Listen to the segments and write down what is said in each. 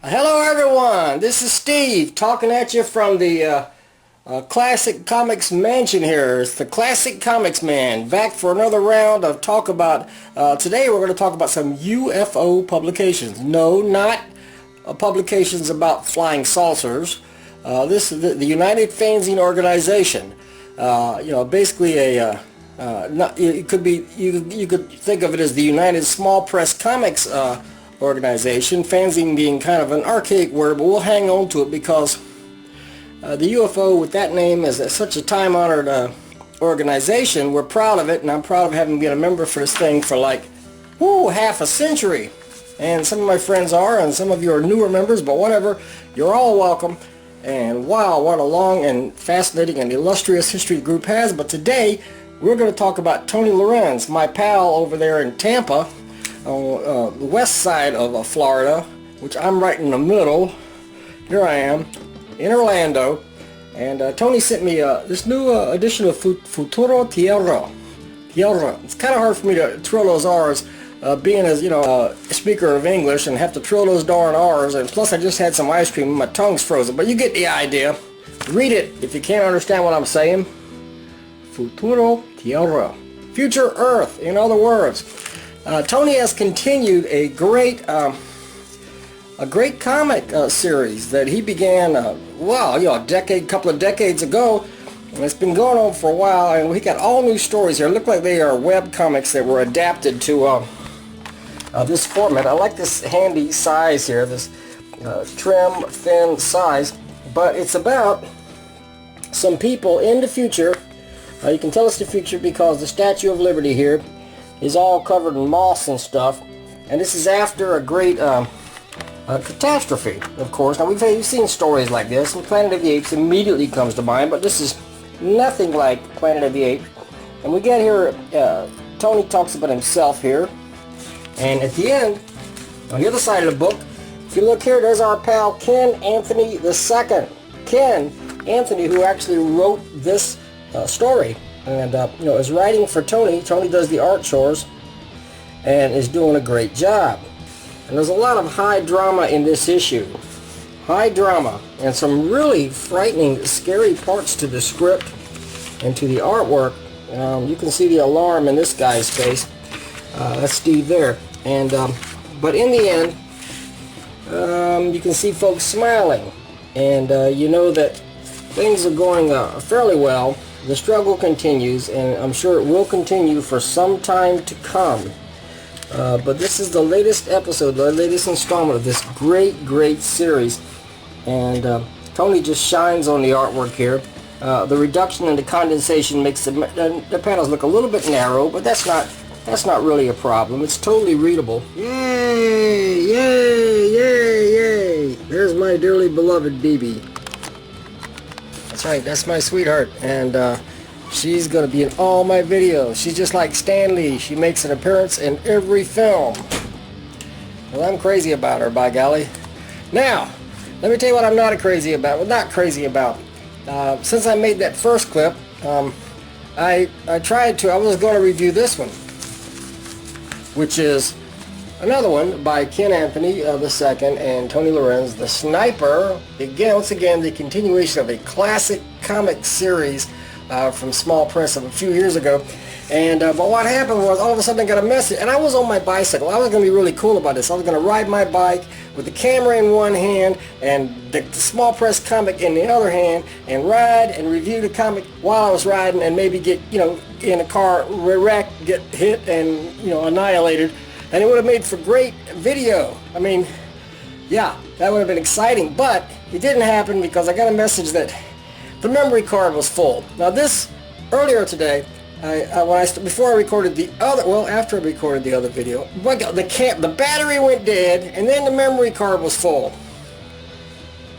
Hello everyone, this is Steve talking at you from the Classic Comics Mansion here. It's the Classic Comics Man back for another round of talk about, today we're going to talk about some UFO publications. No, not publications about flying saucers. This is the United Fanzine organization. Basically it could be, you could think of it as the United Small Press Comics organization, fanzine being kind of an archaic word, but we'll hang on to it because the UFO with that name is such a time-honored organization. We're proud of it, and I'm proud of having been a member for this thing for like half a century. And some of my friends are, and some of you are newer members, but whatever, you're all welcome. And wow, what a long and fascinating and illustrious history the group has. But today we're going to talk about Tony Lorenz, my pal over there in Tampa, on the west side of Florida, which I'm right in the middle. Here I am in Orlando, and Tony sent me this new edition of Futuro Tierra. It's kind of hard for me to trill those R's, being as a speaker of English and have to trill those darn R's, and plus I just had some ice cream and my tongue's frozen, but you get the idea. Read it if you can't understand what I'm saying. Futuro Tierra, future Earth, in other words. Tony has continued a great comic series that he began, couple of decades ago, and it's been going on for a while. And we got all new stories here. Look like they are web comics that were adapted to this format. I like this handy size here, this trim, thin size. But it's about some people in the future. You can tell it's the future because the Statue of Liberty here is all covered in moss and stuff, and this is after a great catastrophe, of course. Now we've seen stories like this, and Planet of the Apes immediately comes to mind, but this is nothing like Planet of the Apes. And we get here, Tony talks about himself here, and at the end, on the other side of the book, if you look here, there's our pal Ken Anthony II. Ken Anthony, who actually wrote this story. And is writing for Tony. Tony does the art chores and is doing a great job. And there's a lot of high drama in this issue. High drama and some really frightening, scary parts to the script and to the artwork. You can see the alarm in this guy's face. That's Steve there. And but in the end, you can see folks smiling, and you know that things are going fairly well. The struggle continues, and I'm sure it will continue for some time to come. But this is the latest episode, the latest installment of this great series. And Tony just shines on the artwork here. The reduction in the condensation makes the panels look a little bit narrow, but that's not really a problem. It's totally readable. Yay! Yay! Yay! Yay! There's my dearly beloved BB. That's right, that's my sweetheart, and she's going to be in all my videos. She's just like Stan Lee. She makes an appearance in every film. Well, I'm crazy about her, by golly. Now, let me tell you what I'm not crazy about. Since I made that first clip, I was going to review this one, which is another one by Ken Anthony II and Tony Lorenz, The Sniper. Once again, the continuation of a classic comic series from Small Press of a few years ago. And but what happened was, all of a sudden I got a message, and I was on my bicycle. I was going to be really cool about this. I was going to ride my bike with the camera in one hand and the Small Press comic in the other hand, and ride and review the comic while I was riding, and maybe get in a car wrecked, get hit, and annihilated. And it would have made for great video. I mean, yeah, that would have been exciting, but it didn't happen because I got a message that the memory card was full. Now this, earlier today, after I recorded the other video, the battery went dead, and then the memory card was full.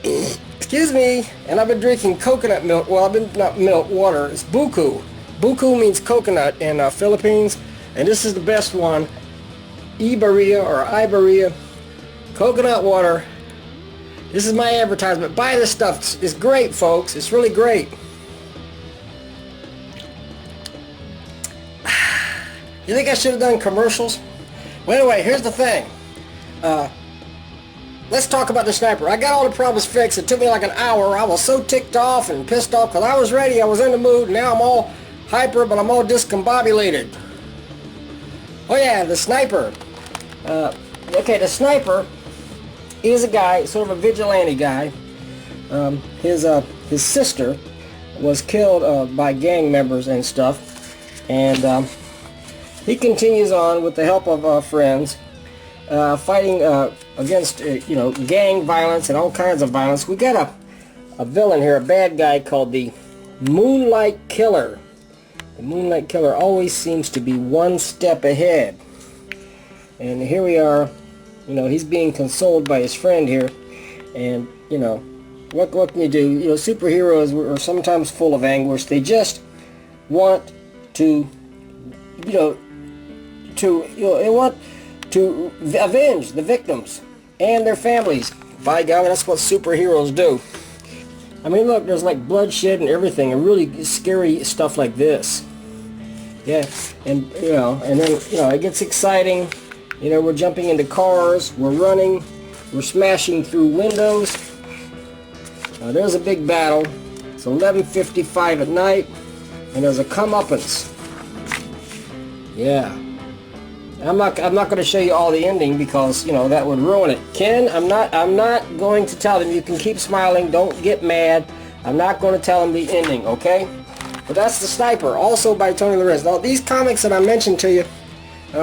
Excuse me. And I've been drinking coconut milk. Well, not milk, water. It's buku. Buku means coconut in Philippines, and this is the best one. Iberia, coconut water. This is my advertisement. Buy this stuff. It's great, folks. It's really great. You think I should have done commercials? Well, anyway, here's the thing. let's talk about the sniper. I got all the problems fixed. It took me like an hour. I was so ticked off and pissed off because I was ready. I was in the mood. Now I'm all hyper, but I'm all discombobulated. Oh yeah, the sniper. Okay, the sniper is a guy, sort of a vigilante guy. His sister was killed by gang members and stuff, and he continues on with the help of friends, fighting against gang violence and all kinds of violence. We got a villain here, a bad guy called the Moonlight Killer. The Moonlight Killer always seems to be one step ahead. And here we are, he's being consoled by his friend here. And, what can you do? Superheroes are sometimes full of anguish. They just want to, they want to avenge the victims and their families. By golly, that's what superheroes do. I mean, look, there's like bloodshed and everything, and really scary stuff like this. Yeah, and and then it gets exciting. We're jumping into cars, we're running, we're smashing through windows. There's a big battle. It's 11:55 at night, and there's a comeuppance. Yeah, I'm not going to show you all the ending because that would ruin it. Ken, I'm not going to tell them. You can keep smiling. Don't get mad. I'm not going to tell them the ending. Okay. But that's the sniper, also by Tony Lorenz. Now, these comics that I mentioned to you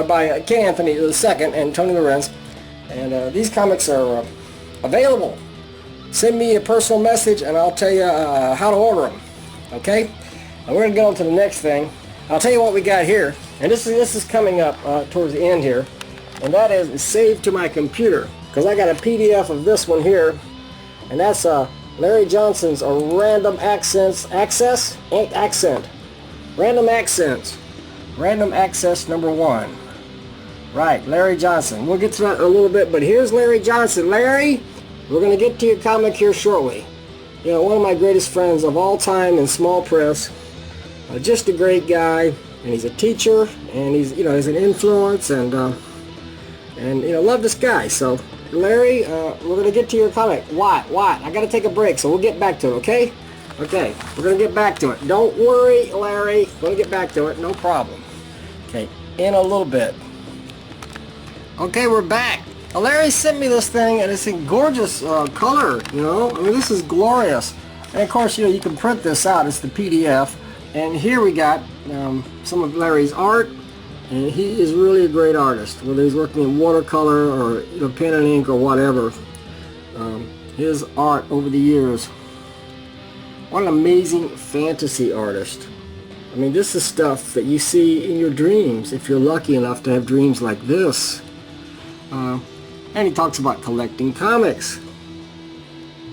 by K. Anthony II and Tony Lorenz, and these comics are available. Send me a personal message, and I'll tell you how to order them. Okay? Now, we're going to go on to the next thing. I'll tell you what we got here, and this is coming up towards the end here, and that is saved to my computer, because I got a PDF of this one here, and that's Larry Johnson's Random Accents #1. Right, Larry Johnson. We'll get to that in a little bit, but here's Larry Johnson. Larry, we're going to get to your comic here shortly. One of my greatest friends of all time in small press. Just a great guy, and he's a teacher, and he's an influence, and love this guy. So Larry, we're going to get to your comic. What? I got to take a break, so we'll get back to it, okay? Okay, we're going to get back to it. Don't worry, Larry. Going to get back to it, no problem. Okay, in a little bit. Okay, we're back. Larry sent me this thing, and it's in gorgeous color, I mean, this is glorious. And of course, you can print this out. It's the PDF. And here we got some of Larry's art. And he is really a great artist, whether he's working in watercolor or pen and ink or whatever. His art over the years. What an amazing fantasy artist. I mean, this is stuff that you see in your dreams, if you're lucky enough to have dreams like this. And he talks about collecting comics.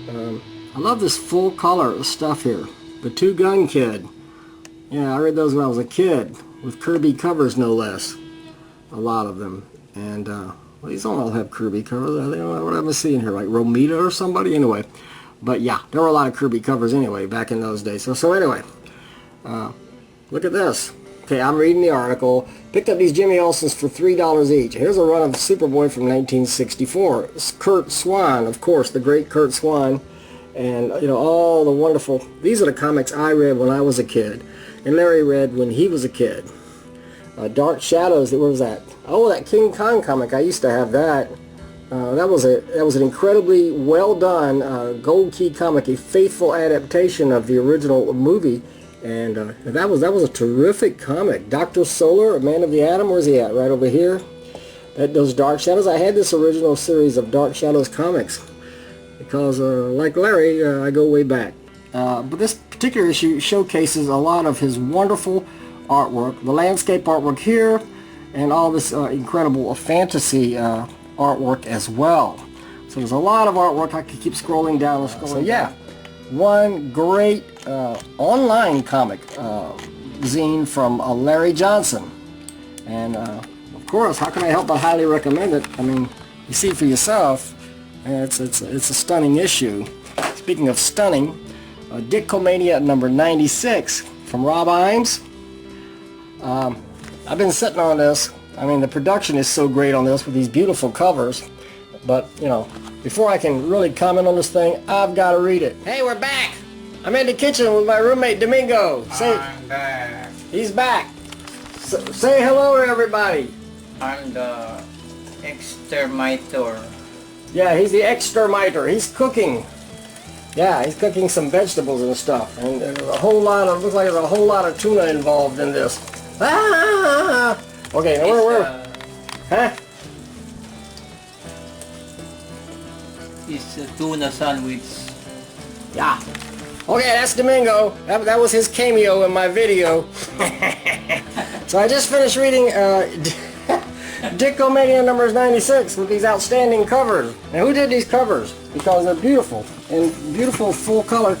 I love this full color stuff here. The Two Gun Kid. Yeah, I read those when I was a kid, with Kirby covers no less. A lot of them. And well, these don't all have Kirby covers. What am I seeing here? Like Romita or somebody? Anyway. But yeah, there were a lot of Kirby covers anyway back in those days. So anyway, look at this. Okay, I'm reading the article. Picked up these Jimmy Olsens for $3 each. Here's a run of Superboy from 1964. It's Curt Swan, of course, the great Curt Swan. And, all the wonderful... These are the comics I read when I was a kid. And Larry read when he was a kid. Dark Shadows, what was that? Oh, that King Kong comic. I used to have that. That was an incredibly well done Gold Key comic, a faithful adaptation of the original movie. And that was a terrific comic. Dr. Solar, Man of the Atom, where's he at? Right over here. Those Dark Shadows. I had this original series of Dark Shadows comics because, like Larry, I go way back. But this particular issue showcases a lot of his wonderful artwork. The landscape artwork here, and all this incredible fantasy artwork as well. So there's a lot of artwork. I could keep scrolling down. So yeah. One great online comic zine from Larry Johnson, and of course, how can I help but highly recommend it? I mean, you see for yourself, it's a stunning issue. Speaking of stunning, Ditko Mania number 96 from Rob Iams. I've been sitting on this. I mean, the production is so great on this with these beautiful covers. But, you know, before I can really comment on this thing, I've got to read it. Hey, we're back! I'm in the kitchen with my roommate, Domingo. I'm back. He's back. Say hello to everybody. I'm the exterminator. Yeah, he's the exterminator. He's cooking. Yeah, he's cooking some vegetables and stuff. And there's a whole lot of, looks like there's a whole lot of tuna involved in this. Ah! Okay, now where? Huh? It's a tuna sandwich. Yeah. Okay, that's Domingo. That was his cameo in my video. So I just finished reading Ditko Mania numbers 96 with these outstanding covers. And who did these covers? Because they're beautiful. And beautiful full color.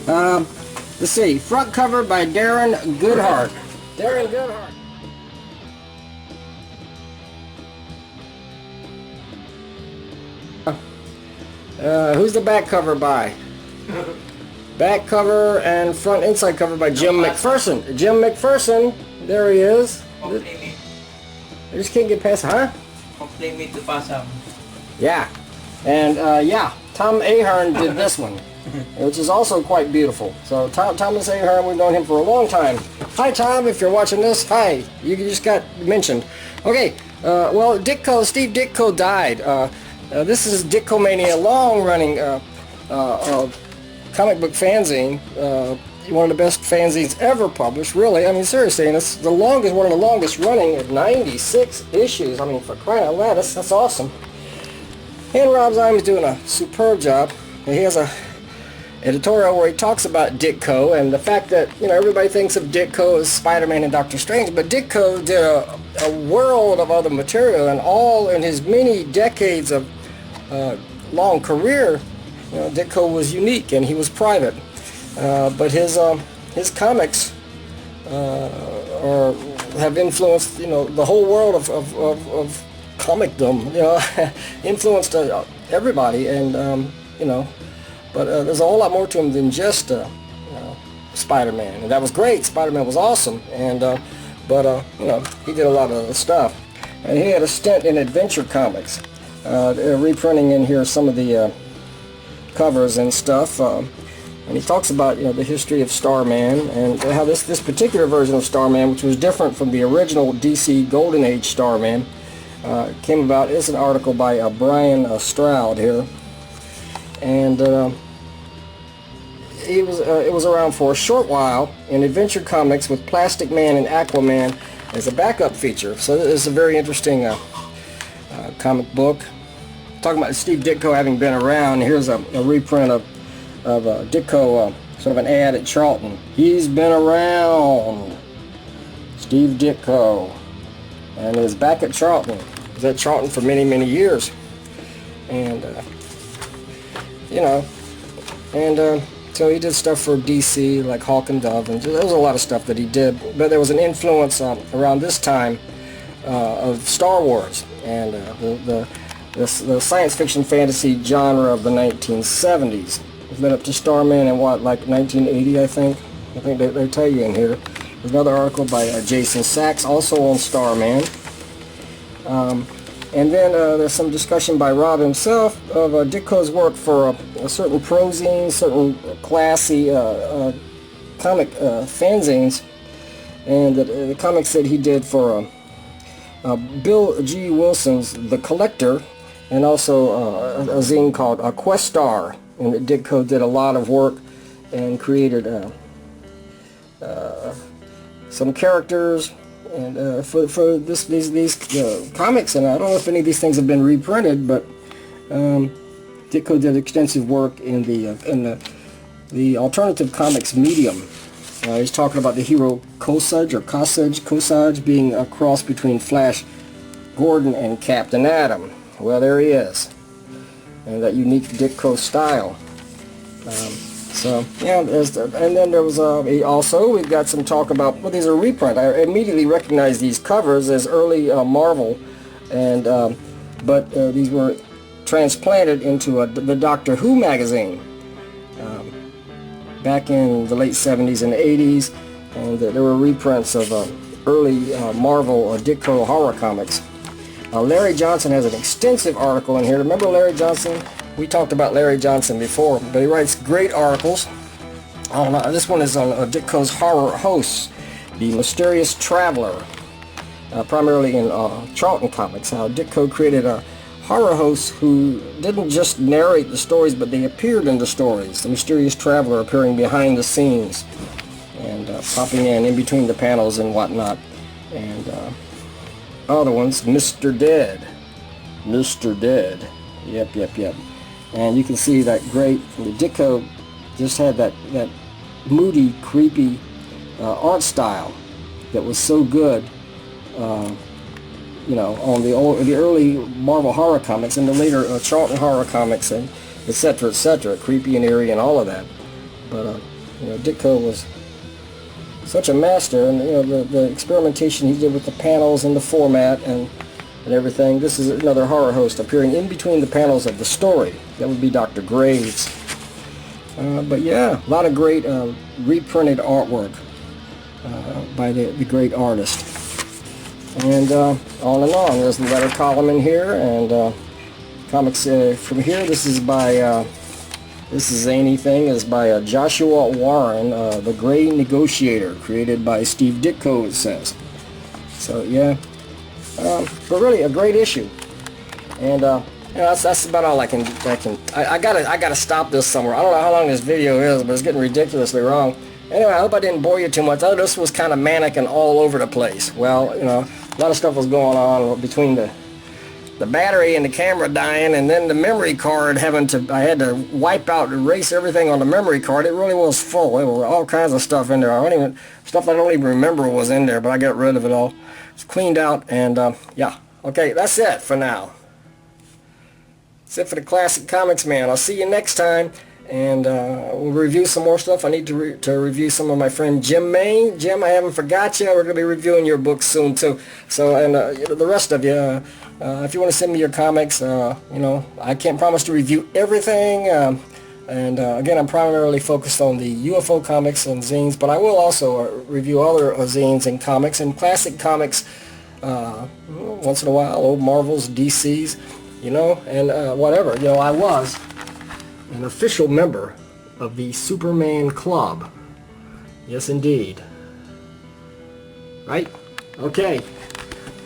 Let's see. Front cover by Darren Goodhart. Darren Goodhart. Who's the back cover by? Back cover and front inside cover by Jim McPherson. Jim McPherson, there he is. I just can't get past, huh? Complete me to pass up. Yeah. And yeah, Tom Ahern did this one, which is also quite beautiful. So Thomas Ahern, we've known him for a long time. Hi Tom, if you're watching this, hi. You just got mentioned. Okay, well, Steve Ditko died. This is Ditko Mania, long-running comic book fanzine, one of the best fanzines ever published, really. I mean, seriously, and it's the longest, one of the longest running at 96 issues. I mean, for crying out loud, that's awesome. And Rob Iams doing a superb job. And he has a editorial where he talks about Ditko and the fact that, you know, everybody thinks of Ditko as Spider-Man and Doctor Strange, but Ditko did a world of other material, and all in his many decades of long career, you know, Ditko was unique and he was private. But his comics have influenced, you know, the whole world of comicdom, you know, influenced everybody, and you know, but there's a whole lot more to him than just you know, Spider-Man, and that was great. Spider-Man was awesome, and but you know, he did a lot of stuff, and he had a stint in Adventure Comics. They're reprinting in here some of the covers and stuff, and he talks about, you know, the history of Starman and how this particular version of Starman, which was different from the original DC Golden Age Starman, came about. It's an article by Brian Stroud here, and it was around for a short while in Adventure Comics with Plastic Man and Aquaman as a backup feature. So it's a very interesting comic book. Talking about Steve Ditko having been around, here's a reprint of Ditko, sort of an ad at Charlton. He's been around, Steve Ditko, and is back at Charlton. He was at Charlton for many, many years, and you know, and so he did stuff for DC like Hawk and Dove, and there was a lot of stuff that he did. But there was an influence around this time of Star Wars and the science fiction fantasy genre of the 1970s. It's been up to Starman in what, like 1980, I think. I think they tell you in here. There's another article by Jason Sachs, also on Starman. And then there's some discussion by Rob himself of Ditko's work for a certain prozine, certain classy comic fanzines, and the comics that he did for Bill G. Wilson's The Collector, and also a zine called Questar. And Ditko did a lot of work and created some characters and for these comics. And I don't know if any of these things have been reprinted, but Ditko did extensive work in the alternative comics medium. He's talking about the hero Kosage being a cross between Flash Gordon and Captain Atom. Well, there he is, and that unique Ditko style. So yeah, and then there was also, we've got some talk about, well, these are reprint. I immediately recognized these covers as early Marvel, and but these were transplanted into the Doctor Who magazine back in the late 70s and 80s, and there were reprints of early Marvel or Ditko horror comics. Larry Johnson has an extensive article in here. Remember Larry Johnson? We talked about Larry Johnson before, but he writes great articles. This one is on Ditko's horror hosts, the mysterious traveler, primarily in Charlton comics. How Ditko created a horror host who didn't just narrate the stories, but they appeared in the stories. The mysterious traveler appearing behind the scenes and popping in between the panels and whatnot. And other ones, Mr. Dead. Mr. Dead. Yep. And you can see that great, Ditko just had that moody, creepy art style that was so good, you know, on the early Marvel horror comics and the later Charlton horror comics, and etc., creepy and eerie and all of that. But you know, Ditko was such a master, and you know, the experimentation he did with the panels and the format and everything. This is another horror host appearing in between the panels of the story. That would be Dr. Graves. But yeah, a lot of great reprinted artwork by the great artist. And on and on. There's the letter column in here, and comics from here. This is by this zany thing is by Joshua Warren, The Gray Negotiator, created by Steve Ditko, it says. So yeah, but really a great issue. And you know, that's about all I gotta stop this somewhere. I don't know how long this video is, but it's getting ridiculously long. Anyway, I hope I didn't bore you too much. This was kind of manic and all over the place. Well, you know, a lot of stuff was going on between the battery and the camera dying, and then the memory card I had to wipe out, erase everything on the memory card. It really was full. There were all kinds of stuff in there. Stuff I don't even remember was in there, but I got rid of it all. It's cleaned out, and yeah. Okay, that's it for now. That's it for the Classic Comics Man. I'll see you next time, and we'll review some more stuff. I need to review some of my friend Jim Main. Jim, I haven't forgot you. We're going to be reviewing your books soon too. So, and the rest of you, if you want to send me your comics, you know, I can't promise to review everything. And again, I'm primarily focused on the UFO comics and zines, but I will also review other zines and comics and classic comics once in a while, old Marvels, DCs, you know, and whatever. You know, I was an official member of the Superman Club. Yes, indeed. Right? Okay.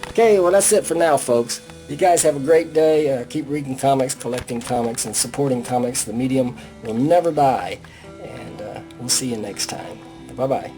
Okay, well, that's it for now, folks. You guys have a great day. Keep reading comics, collecting comics, and supporting comics. The medium will never die. And we'll see you next time. Bye-bye.